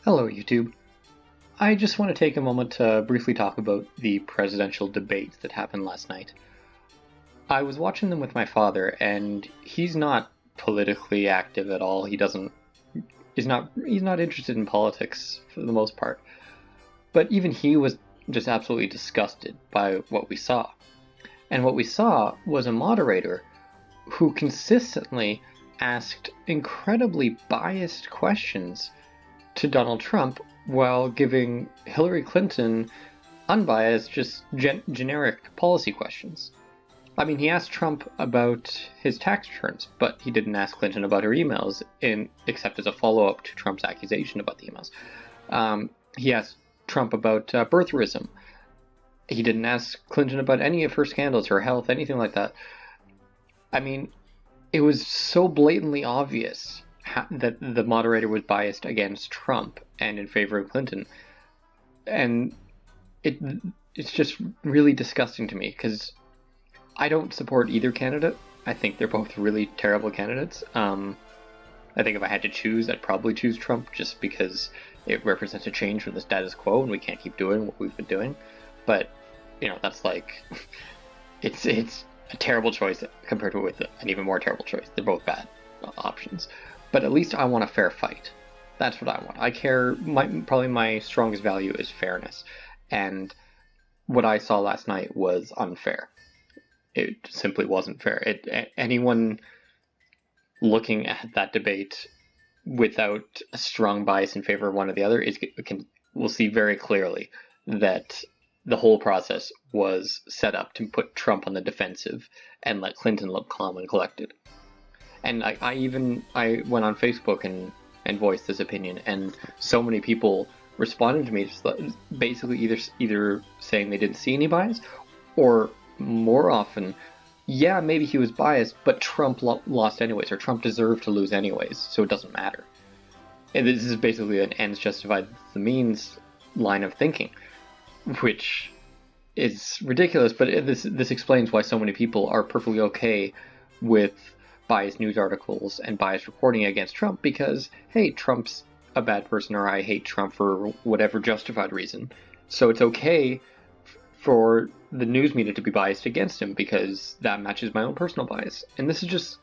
Hello, YouTube. I just want to take a moment to briefly talk about the presidential debates that happened last night. I was watching them with my father, and he's not politically active at all. He's not interested in politics for the most part. But even he was just absolutely disgusted by what we saw. And what we saw was a moderator who consistently asked incredibly biased questions to Donald Trump while giving Hillary Clinton unbiased, just generic policy questions. I mean, he asked Trump about his tax returns, but he didn't ask Clinton about her emails, except as a follow-up to Trump's accusation about the emails. He asked Trump about birtherism. He didn't ask Clinton about any of her scandals, her health, anything like that. I mean, it was so blatantly obvious that the moderator was biased against Trump and in favor of Clinton. And it's just really disgusting to me, because I don't support either candidate. I think they're both really terrible candidates. I think if I had to choose, I'd probably choose Trump, just because it represents a change from the status quo and we can't keep doing what we've been doing. But, you know, that's like, it's a terrible choice compared to an even more terrible choice. They're both bad options. But at least I want a fair fight. That's what I want. I care, probably my strongest value is fairness. And what I saw last night was unfair. It simply wasn't fair. Anyone looking at that debate without a strong bias in favor of one or the other will see very clearly that the whole process was set up to put Trump on the defensive and let Clinton look calm and collected. And I went on Facebook and voiced this opinion, and so many people responded to me, just basically either saying they didn't see any bias, or more often, yeah, maybe he was biased, but Trump lost anyways, or Trump deserved to lose anyways, so it doesn't matter. And this is basically an ends justify the means line of thinking, which is ridiculous, but this explains why so many people are perfectly okay with biased news articles and biased reporting against Trump, because, hey, Trump's a bad person, or I hate Trump for whatever justified reason. So it's okay for the news media to be biased against him, because that matches my own personal bias. And this is just,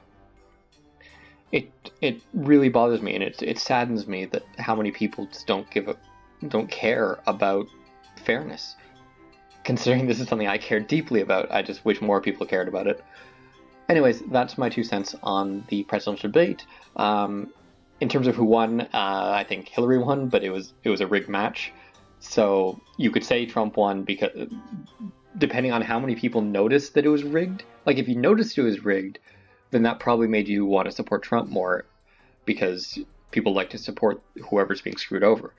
it really bothers me, and it saddens me that how many people just don't care about fairness. Considering this is something I care deeply about, I just wish more people cared about it. Anyways, that's my 2 cents on the presidential debate. In terms of who won, I think Hillary won, but it was a rigged match. So you could say Trump won, because depending on how many people noticed that it was rigged. Like, if you noticed it was rigged, then that probably made you want to support Trump more, because people like to support whoever's being screwed over.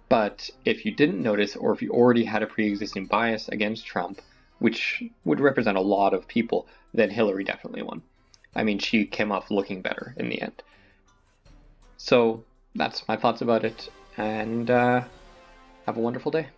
But if you didn't notice, or if you already had a pre-existing bias against Trump, which would represent a lot of people, then Hillary definitely won. I mean, she came off looking better in the end. So that's my thoughts about it, and have a wonderful day.